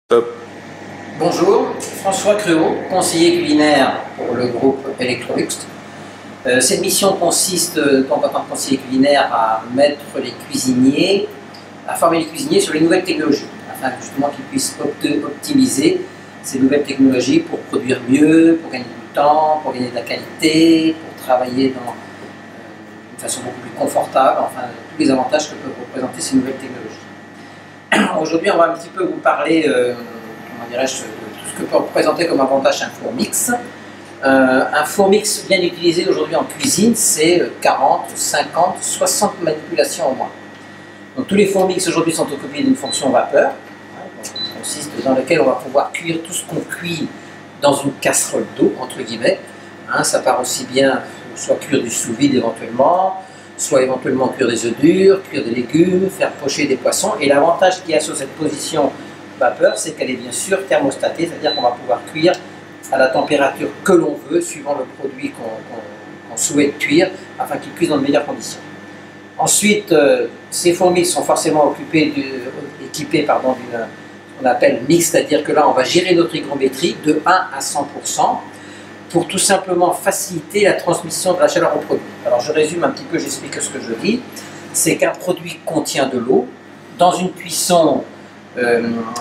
Top. Bonjour, François Cruau, conseiller culinaire pour le groupe Electrolux. Cette mission consiste, en tant que conseiller culinaire, à mettre les cuisiniers, à former les cuisiniers sur les nouvelles technologies, afin justement qu'ils puissent optimiser ces nouvelles technologies pour produire mieux, pour gagner du temps, pour gagner de la qualité, pour travailler d'une façon beaucoup plus confortable, enfin tous les avantages que peuvent représenter ces nouvelles technologies. Aujourd'hui, on va un petit peu vous parler, comment dirais-je, de tout ce que peut représenter comme avantage un four mix. Un four mix bien utilisé aujourd'hui en cuisine, c'est 40, 50, 60 manipulations au moins. Donc tous les four mix aujourd'hui sont occupés d'une fonction vapeur, qui consiste dans laquelle on va pouvoir cuire tout ce qu'on cuit dans une casserole d'eau, entre guillemets. Ça part aussi bien, soit cuire du sous-vide éventuellement, soit éventuellement cuire des œufs durs, cuire des légumes, faire pocher des poissons. Et l'avantage qu'il y a sur cette position vapeur, c'est qu'elle est bien sûr thermostatée, c'est-à-dire qu'on va pouvoir cuire à la température que l'on veut, suivant le produit qu'on souhaite cuire, afin qu'il cuise dans de meilleures conditions. Ensuite, ces fours mix sont forcément équipés d'une ce qu'on appelle mix, c'est-à-dire que là, on va gérer notre hygrométrie de 1 à 100%, pour tout simplement faciliter la transmission de la chaleur au produit. Alors je résume un petit peu, j'explique ce que je dis. C'est qu'un produit contient de l'eau. Dans une cuisson,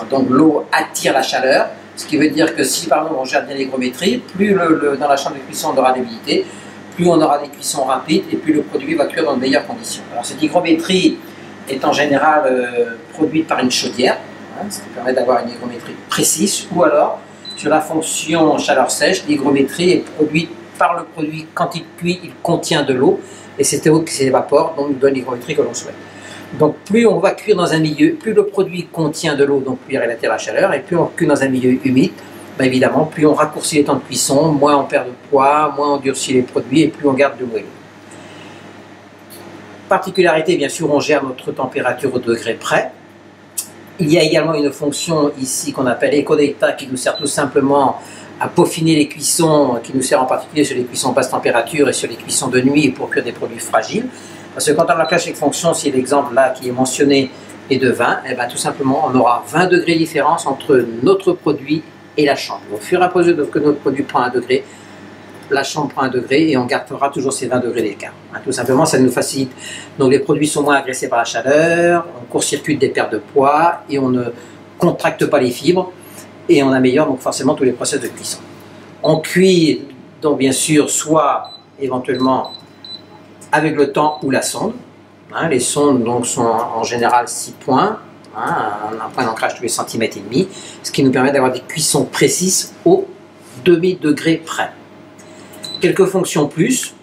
donc l'eau attire la chaleur, ce qui veut dire que si par exemple on gère bien l'hygrométrie, plus dans la chambre de cuisson on aura d'humidité, plus on aura des cuissons rapides et plus le produit va cuire dans de meilleures conditions. Alors cette hygrométrie est en général produite par une chaudière, ce qui permet d'avoir une hygrométrie précise, ou alors sur la fonction chaleur sèche, l'hygrométrie est produite par le produit. Quand il cuit, il contient de l'eau, et c'est l'eau qui s'évapore, donc nous donne l'hygrométrie que l'on souhaite. Donc plus on va cuire dans un milieu, plus le produit contient de l'eau, donc plus il relative à la chaleur, et plus on cuit dans un milieu humide, évidemment, plus on raccourcit les temps de cuisson, moins on perd de poids, moins on durcit les produits, et plus on garde de moelleux. Particularité, bien sûr, on gère notre température au degré près. Il y a également une fonction ici qu'on appelle Eco-Data, qui nous sert tout simplement à peaufiner les cuissons, qui nous sert en particulier sur les cuissons basse température et sur les cuissons de nuit pour cuire des produits fragiles. Parce que quand on applique cette fonction, si l'exemple là qui est mentionné est de 20, et bien tout simplement on aura 20 degrés de différence entre notre produit et la chambre. Au fur et à mesure que notre produit prend 1 degré, la chambre prend 1 degré et on gardera toujours ces 20 degrés d'écart. Tout simplement, ça nous facilite. Donc les produits sont moins agressés par la chaleur, on court-circuite des pertes de poids et on ne contracte pas les fibres et on améliore donc forcément tous les process de cuisson. On cuit donc bien sûr soit éventuellement avec le temps ou la sonde. Les sondes donc sont en général 6 points, un point d'ancrage tous les centimètres et demi, ce qui nous permet d'avoir des cuissons précises au demi-degré près. Quelques fonctions plus,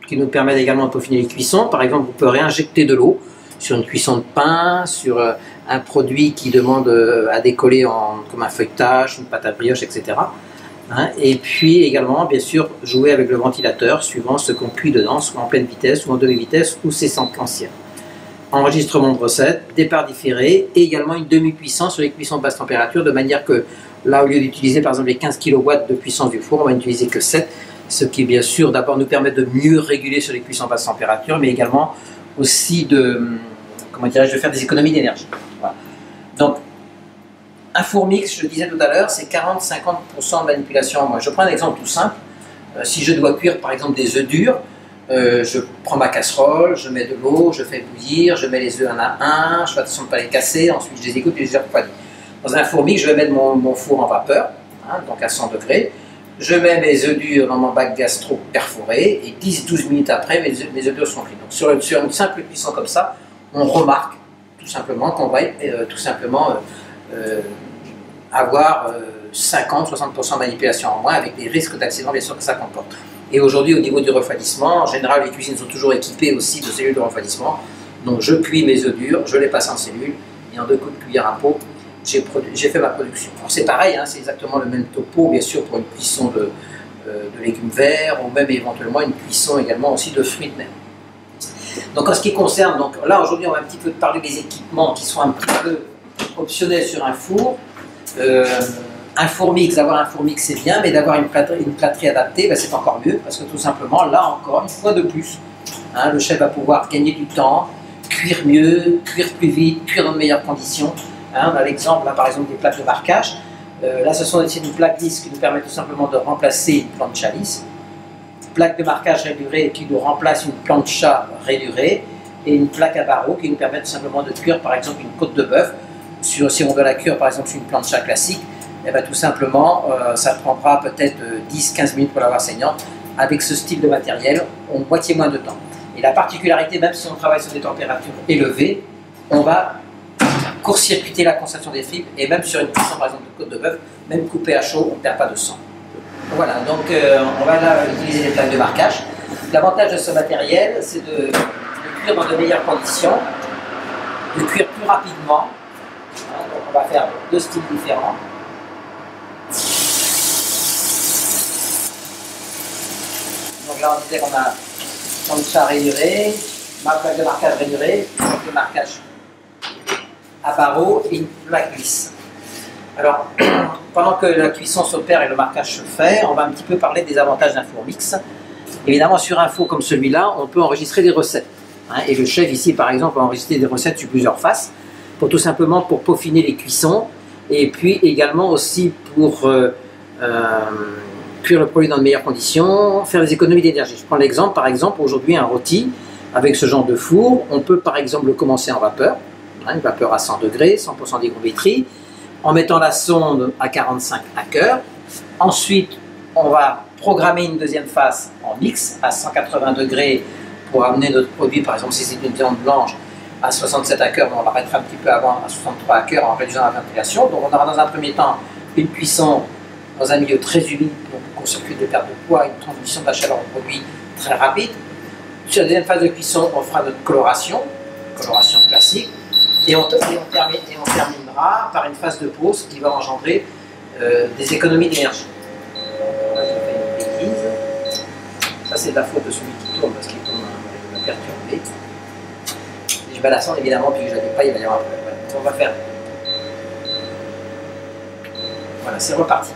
qui nous permettent également de peaufiner les cuissons. Par exemple, vous pouvez réinjecter de l'eau sur une cuisson de pain, sur un produit qui demande à décoller comme un feuilletage, une pâte à brioche, etc. Et puis également, bien sûr, jouer avec le ventilateur, suivant ce qu'on cuit dedans, soit en pleine vitesse, ou en demi-vitesse, ou c'est séquentiel. Enregistrement de recettes, départ différé, et également une demi-cuisson sur les cuissons basse température, de manière que là, au lieu d'utiliser par exemple les 15 kW de puissance du four, on va n'utiliser que 7, ce qui bien sûr d'abord nous permet de mieux réguler sur les cuissons basse température, mais également aussi de faire des économies d'énergie. Voilà. Donc un four mix, je le disais tout à l'heure, c'est 40-50% de manipulation en moins. Je prends un exemple tout simple. Si je dois cuire par exemple des œufs durs, je prends ma casserole, je mets de l'eau, je fais bouillir, je mets les œufs un à un, je fais attention de ne pas les casser, ensuite je les égoutte et je les refroidis. Dans un four mix, je vais mettre mon four en vapeur, donc à 100 degrés. Je mets mes œufs durs dans mon bac gastro perforé et 10-12 minutes après, mes œufs durs sont cuits. Donc sur une simple cuisson comme ça, on remarque tout simplement qu'on va avoir 50-60% de manipulation en moins, avec les risques d'accident bien sûr que ça comporte. Et aujourd'hui, au niveau du refroidissement, en général, les cuisines sont toujours équipées aussi de cellules de refroidissement. Donc je cuis mes œufs durs, je les passe en cellule et en 2 coups de cuillère à peau, j'ai fait ma production. C'est pareil, c'est exactement le même topo, bien sûr, pour une cuisson de légumes verts, ou même éventuellement une cuisson également aussi de fruits de mer. Donc en ce qui concerne, donc là aujourd'hui on va un petit peu parler des équipements qui sont un petit peu optionnels sur un four. Un four mix, d'avoir un four mix c'est bien, mais d'avoir une plâtrerie adaptée, c'est encore mieux, parce que tout simplement, là encore, une fois de plus, le chef va pouvoir gagner du temps, cuire mieux, cuire plus vite, cuire dans de meilleures conditions, Hein, on a l'exemple là par exemple des plaques de marquage. Là ce sont des plaques lisses qui nous permettent tout simplement de remplacer une plancha lisse. Plaque de marquage raidurée qui nous remplace une plancha raidurée. Et une plaque à barreaux qui nous permet tout simplement de cuire par exemple une côte de bœuf. Si on veut la cuire par exemple sur une plancha classique, et bien, tout simplement ça prendra peut-être 10-15 minutes pour l'avoir saignante. Avec ce style de matériel, on moitié moins de temps. Et la particularité, même si on travaille sur des températures élevées, on va court-circuiter la concentration des fibres, et même sur une cuisson par exemple de côte de bœuf, même coupée à chaud, on ne perd pas de sang. Voilà, donc on va là utiliser les plaques de marquage. L'avantage de ce matériel, c'est de cuire dans de meilleures conditions, de cuire plus rapidement. Donc on va faire deux styles différents. Donc là on disait qu'on a plancha raidurée, ma plaque de marquage raidurée, plaque de marquage à barreaux et une plaque lisse. Alors, pendant que la cuisson s'opère et le marquage se fait, on va un petit peu parler des avantages d'un four mix. Évidemment, sur un four comme celui-là, on peut enregistrer des recettes. Hein, et le chef ici, par exemple, a enregistré des recettes sur plusieurs faces, tout simplement pour peaufiner les cuissons, et puis également aussi pour cuire le produit dans de meilleures conditions, faire des économies d'énergie. Je prends l'exemple, par exemple, aujourd'hui, un rôti, avec ce genre de four, on peut par exemple le commencer en vapeur, hein, une vapeur à 100 degrés, 100% d'hygrométrie, en mettant la sonde à 45 hackers. Ensuite, on va programmer une deuxième phase en mix à 180 degrés pour amener notre produit, par exemple si c'est une viande blanche, à 67 hackers, mais on l'arrêtera un petit peu avant à 63 hackers en réduisant la ventilation. Donc on aura dans un premier temps une cuisson dans un milieu très humide pour court-circuiter des pertes de poids, une transmission de la chaleur au produit très rapide. Sur la deuxième phase de cuisson, on fera notre coloration classique, et on terminera par une phase de pause qui va engendrer des économies d'énergie. Là, j'ai fait une bêtise. Ça, c'est de la faute de celui qui tourne parce qu'il tourne avec la perturbée. Si je mets la sonde, évidemment, puis que je ne la dis pas, il va y avoir un problème. On va faire. Voilà, c'est reparti.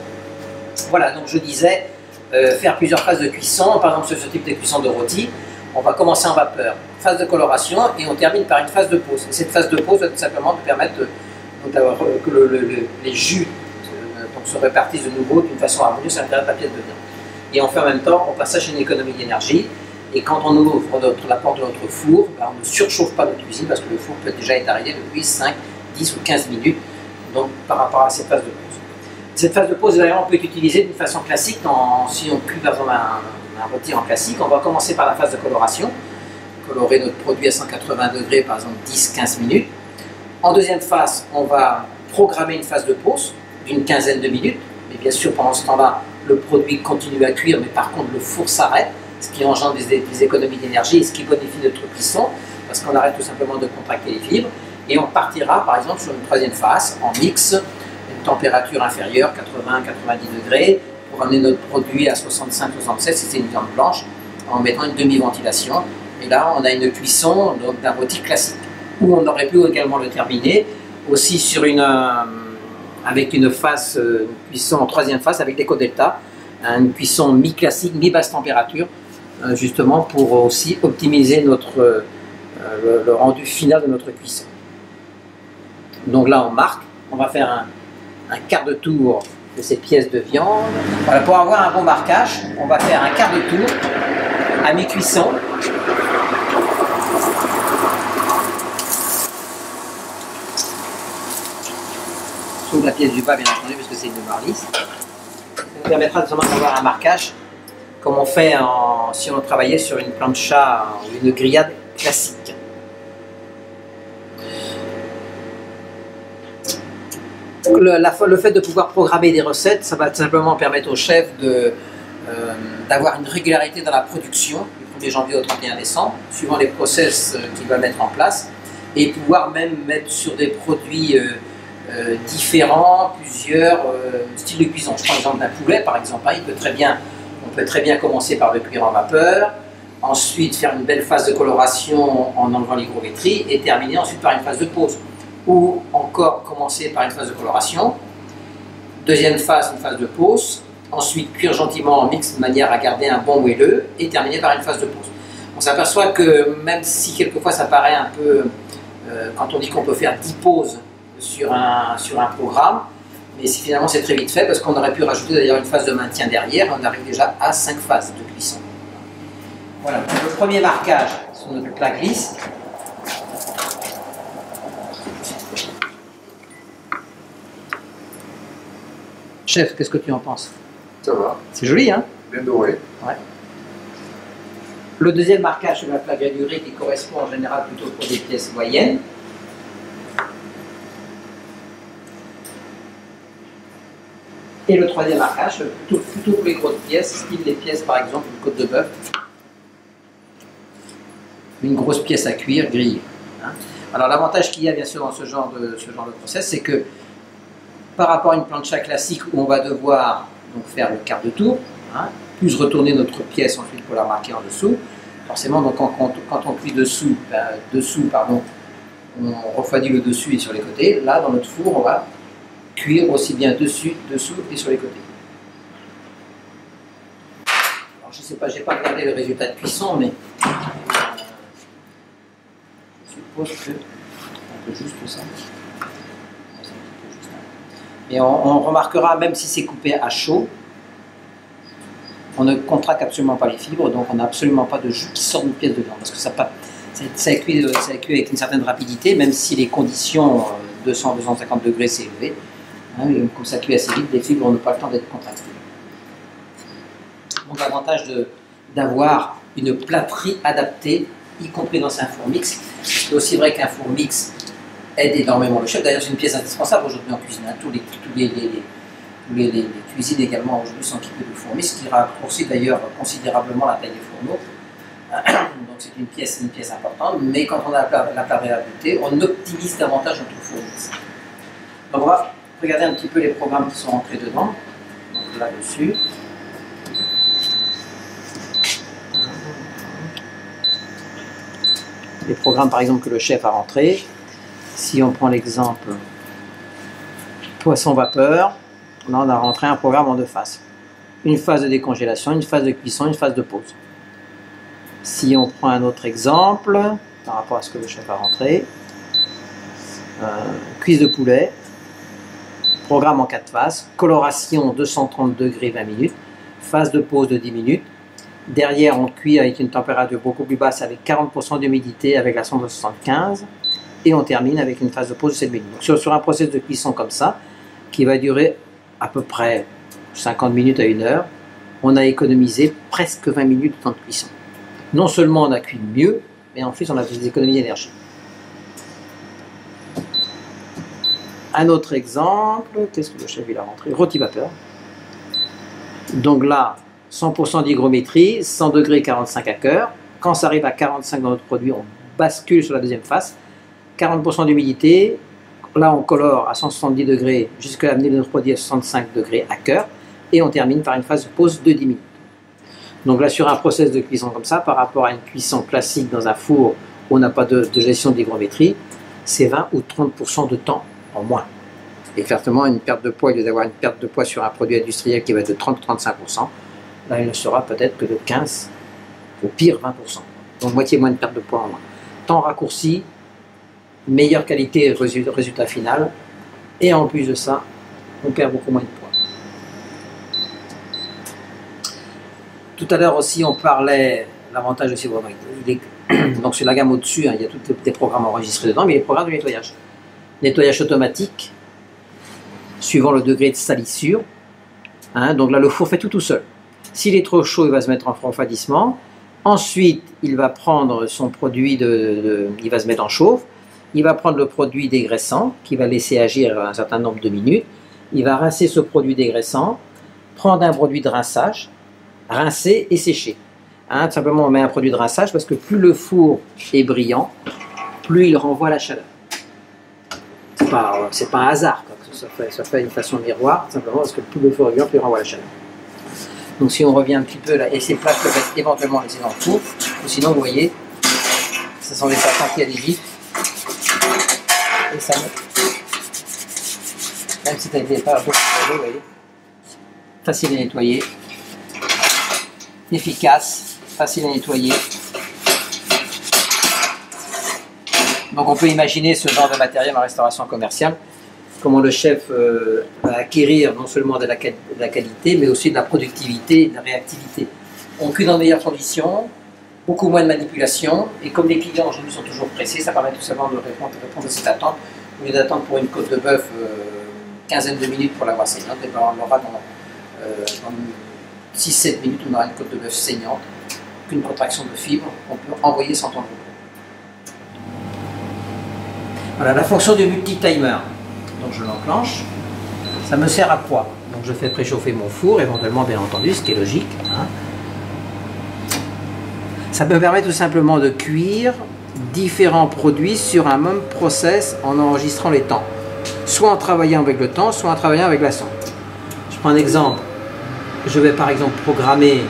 Voilà, donc je disais, faire plusieurs phases de cuisson, par exemple sur ce type de cuisson de rôti. On va commencer en vapeur, phase de coloration, et on termine par une phase de pause. Et cette phase de pause va tout simplement nous permettre d'avoir que les jus se répartissent de nouveau d'une façon harmonieuse à l'intérieur de la pièce de viande. Et on fait en même temps, on passe à une économie d'énergie. Et quand on ouvre la porte de notre four, ben on ne surchauffe pas notre cuisine parce que le four peut déjà être arrêté depuis 5, 10 ou 15 minutes, donc par rapport à cette phase de pause. Cette phase de pause, d'ailleurs, on peut être utilisée d'une façon classique. Si on cuit par exemple un rôti en classique, on va commencer par la phase de coloration, colorer notre produit à 180 degrés, par exemple 10-15 minutes. En deuxième phase, on va programmer une phase de pause d'une quinzaine de minutes, mais bien sûr pendant ce temps-là, le produit continue à cuire, mais par contre le four s'arrête, ce qui engendre des économies d'énergie et ce qui bonifie notre cuisson, parce qu'on arrête tout simplement de contracter les fibres, et on partira par exemple sur une troisième phase, en mix, une température inférieure, 80-90 degrés, pour amener notre produit à 65-67 si c'est une viande blanche, en mettant une demi-ventilation. Et là, on a une cuisson d'un rôti classique, où on aurait pu également le terminer, aussi sur avec une phase cuisson en troisième phase avec des delta, une cuisson mi-classique, mi-basse température, justement pour aussi optimiser le rendu final de notre cuisson. Donc là, on marque, on va faire un quart de tour de ces pièces de viande. Voilà, pour avoir un bon marquage, on va faire un quart de tour à mi-cuisson. La pièce du bas, bien entendu, parce que c'est une mémoire lisse. Ça nous permettra d'avoir un marquage comme on fait si on travaillait sur une plancha ou une grillade classique. Le fait de pouvoir programmer des recettes, ça va tout simplement permettre au chef d'avoir une régularité dans la production du 1er janvier au 31 décembre, suivant les process qu'il va mettre en place, et pouvoir même mettre sur des produits différents, plusieurs styles de cuisson. Je prends l'exemple d'un poulet par exemple, on peut très bien commencer par le cuire en vapeur, ensuite faire une belle phase de coloration en enlevant l'hygrométrie et terminer ensuite par une phase de pause. Ou encore commencer par une phase de coloration, deuxième phase, une phase de pause, ensuite cuire gentiment en mix de manière à garder un bon moelleux et terminer par une phase de pause. On s'aperçoit que même si quelquefois ça paraît un peu, quand on dit qu'on peut faire 10 pauses sur un programme, mais finalement c'est très vite fait parce qu'on aurait pu rajouter d'ailleurs une phase de maintien derrière, on arrive déjà à 5 phases de cuisson. Voilà, donc le premier marquage sur notre plat glisse. Chef, qu'est-ce que tu en penses? Ça va. C'est joli, hein? Bien doré. Ouais. Le deuxième marquage sur la plaque granulée qui correspond en général plutôt pour des pièces moyennes. Et le troisième marquage, plutôt pour les grosses pièces, style les pièces par exemple une côte de bœuf, une grosse pièce à cuire grillée. Hein. Alors l'avantage qu'il y a bien sûr dans ce genre de process, c'est que par rapport à une plancha classique où on va devoir donc, faire le quart de tour, hein, plus retourner notre pièce ensuite pour la marquer en dessous, forcément donc, quand on cuit dessous, on refroidit le dessus et sur les côtés. Là dans notre four on va cuire aussi bien dessus, dessous et sur les côtés. Alors je ne sais pas, j'ai pas regardé le résultat de cuisson, mais je suppose que un peu juste ça. Et on remarquera, même si c'est coupé à chaud, on ne contracte absolument pas les fibres, donc on n'a absolument pas de jus qui sort d'une pièce de viande, parce que ça cuit avec une certaine rapidité, même si les conditions 200-250 degrés c'est élevé. Hein, comme ça cuit assez vite, les fibres n'ont pas le temps d'être contractées. Donc l'avantage d'avoir une plâterie adaptée, y compris dans un four mix. C'est aussi vrai qu'un four mix aide énormément le chef. D'ailleurs, c'est une pièce indispensable aujourd'hui en cuisine. Hein. Tous les cuisines également aujourd'hui sont équipées de four mix, ce qui raccourcit d'ailleurs considérablement la taille des fourneaux. Donc c'est une pièce importante, mais quand on a la plâterie adaptée, on optimise davantage notre four mix. Donc on va regarder un petit peu les programmes qui sont rentrés dedans. Donc là-dessus. Les programmes par exemple que le chef a rentrés. Si on prend l'exemple poisson vapeur, là on a rentré un programme en deux phases. Une phase de décongélation, une phase de cuisson, une phase de pause. Si on prend un autre exemple, par rapport à ce que le chef a rentré, cuisse de poulet, programme en 4 phases, coloration 230 degrés 20 minutes, phase de pause de 10 minutes. Derrière, on cuit avec une température beaucoup plus basse avec 40% d'humidité avec la sonde de 75. Et on termine avec une phase de pause de 7 minutes. Donc sur un processus de cuisson comme ça, qui va durer à peu près 50 minutes à 1 heure, on a économisé presque 20 minutes de temps de cuisson. Non seulement on a cuit mieux, mais en plus on a fait des économies d'énergie. Un autre exemple, qu'est-ce que le chef il a rentré? Rôti vapeur. Donc là, 100% d'hygrométrie, 100 degrés 45 à cœur. Quand ça arrive à 45 dans notre produit, on bascule sur la deuxième phase. 40% d'humidité, là on colore à 170 degrés jusqu'à amener notre produit à 65 degrés à cœur et on termine par une phase de pause de 10 minutes. Donc là sur un process de cuisson comme ça, par rapport à une cuisson classique dans un four où on n'a pas de gestion d'hygrométrie, c'est 20 ou 30% de temps en moins. Et certainement une perte de poids, il lieu d'avoir une perte de poids sur un produit industriel qui va être de 30-35%, là il ne sera peut-être que de 15, au pire 20%. Donc moitié moins de perte de poids en moins. Temps raccourci, meilleure qualité résultat final, et en plus de ça, on perd beaucoup moins de poids. Tout à l'heure aussi, on parlait, l'avantage aussi, donc sur la gamme au-dessus, hein, il y a tous des programmes enregistrés dedans, mais les programmes de nettoyage. Nettoyage automatique, suivant le degré de salissure. Hein, donc là, le four fait tout seul. S'il est trop chaud, il va se mettre en refroidissement. Ensuite, il va prendre son produit, il va se mettre en chauffe. Il va prendre le produit dégraissant, qui va laisser agir un certain nombre de minutes. Il va rincer ce produit dégraissant, prendre un produit de rinçage, rincer et sécher. Hein, tout simplement, on met un produit de rinçage parce que plus le four est brillant, plus il renvoie la chaleur. C'est pas un hasard, quoi. Ça fait une façon miroir, simplement parce que plus le four est brillant, plus il renvoie la chaleur. Donc si on revient un petit peu là, et ces plats peuvent être éventuellement laissés dans le four, ou sinon vous voyez, ce sont des patins qui adhésifs. Et ça même si tu as été pas beaucoup de vous voyez, facile à nettoyer, efficace, facile à nettoyer. Donc on peut imaginer ce genre de matériel en restauration commerciale, comment le chef va acquérir non seulement de la qualité, mais aussi de la productivité et de la réactivité. On cuit dans de meilleures conditions, beaucoup moins de manipulation, et comme les clients aujourd'hui sont toujours pressés, ça permet tout simplement de répondre à cette attente. Au lieu d'attendre pour une côte de bœuf quinzaine de minutes pour l'avoir saignante, et ben on aura dans 6-7 minutes, on aura une côte de bœuf saignante, qu'une contraction de fibre, on peut envoyer sans temps de repos. Voilà la fonction du multi-timer. Donc je l'enclenche. Ça me sert à quoi? Donc je fais préchauffer mon four, éventuellement bien entendu, ce qui est logique. Hein. Ça me permet tout simplement de cuire différents produits sur un même process en enregistrant les temps. Soit en travaillant avec le temps, soit en travaillant avec la sonde. Je prends un exemple. Je vais par exemple programmer,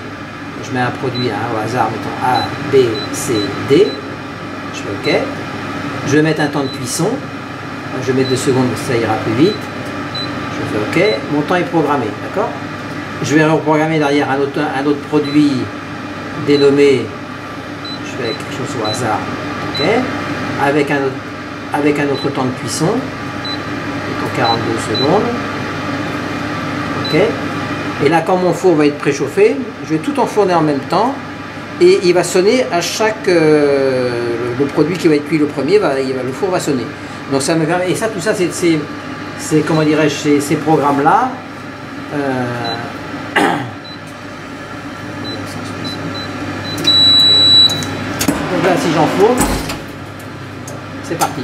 je mets un produit au hasard, mettons A, B, C, D. Je fais OK. Je vais mettre un temps de cuisson. Je vais mettre 2 secondes, ça ira plus vite. Je fais OK. Mon temps est programmé, d'accord? Je vais reprogrammer derrière un autre produit dénommé, je fais quelque chose au hasard, OK, avec un autre temps de cuisson, mettons 42 secondes, OK. Et là, quand mon four va être préchauffé, je vais tout enfourner en même temps et il va sonner à chaque le produit qui va être cuit le premier, le four va sonner. Donc ça me permet, et ça, tout ça, c'est comment dirais-je, ces programmes-là. Donc là, si j'enfourne, c'est parti.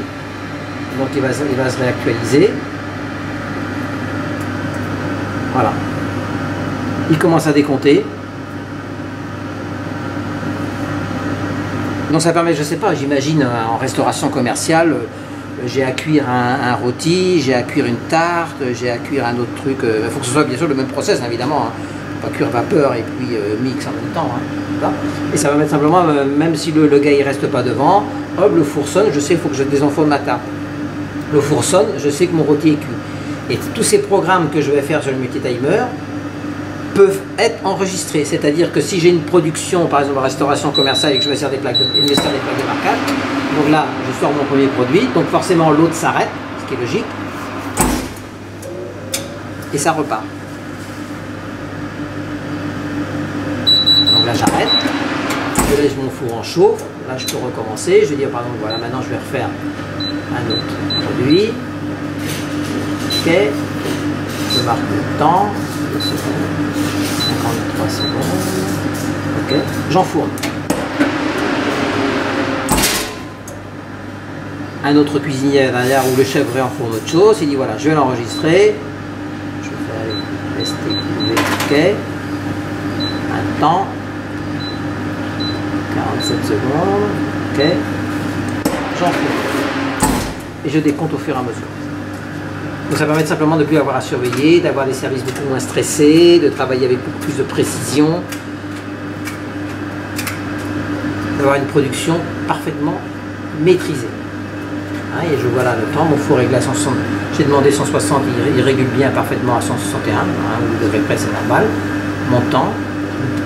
Donc il va se réactualiser. Voilà. Il commence à décompter. Donc ça permet, je sais pas, j'imagine en restauration commerciale, j'ai à cuire un rôti, j'ai à cuire une tarte, j'ai à cuire un autre truc. Il faut que ce soit bien sûr le même process, évidemment. Hein. Pas cuire vapeur et puis mix en même temps. Hein. Et ça va mettre simplement, même si le gars il reste pas devant, hop, le four sonne, je sais qu'il faut que je désenfourne ma tarte. Le four sonne, je sais que mon rôti est cuit. Et tous ces programmes que je vais faire sur le multi-timer peuvent être enregistrés. C'est-à-dire que si j'ai une production, par exemple en restauration commerciale et que je vais faire des plaques de marquage, donc là, je sors mon premier produit, donc forcément l'autre s'arrête, ce qui est logique, et ça repart. Donc là, j'arrête, je laisse mon four en chaud, là je peux recommencer, je vais dire, pardon, voilà, maintenant je vais refaire un autre produit, ok, je marque le temps, 2 secondes, 53 secondes, ok, j'enfourne. Un autre cuisinier derrière où le chef réenfourne autre chose, il dit voilà, je vais l'enregistrer, je vais faire rester, ok, un temps, 47 secondes, ok, j'enfourne, et je décompte au fur et à mesure. Donc ça permet simplement de ne plus avoir à surveiller, d'avoir des services beaucoup moins stressés, de travailler avec beaucoup plus de précision, d'avoir une production parfaitement maîtrisée. Hein, et je vois là le temps, mon four réglé à 160, j'ai demandé 160, il régule bien parfaitement à 161, hein, ou de près c'est normal. Mon temps,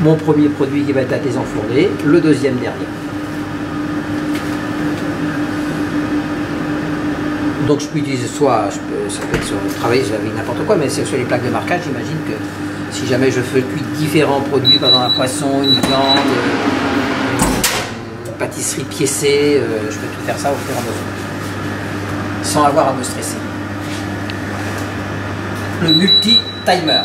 mon premier produit qui va être à désenfourner, le deuxième derrière. Donc je peux utiliser soit, ça peut être sur le travail, avec n'importe quoi, mais c'est sur les plaques de marquage, j'imagine que si jamais je fais cuire différents produits, par exemple un poisson, une viande, une pâtisserie piécée, je peux tout faire ça au fur et à mesure, sans avoir à me stresser. Le multi-timer.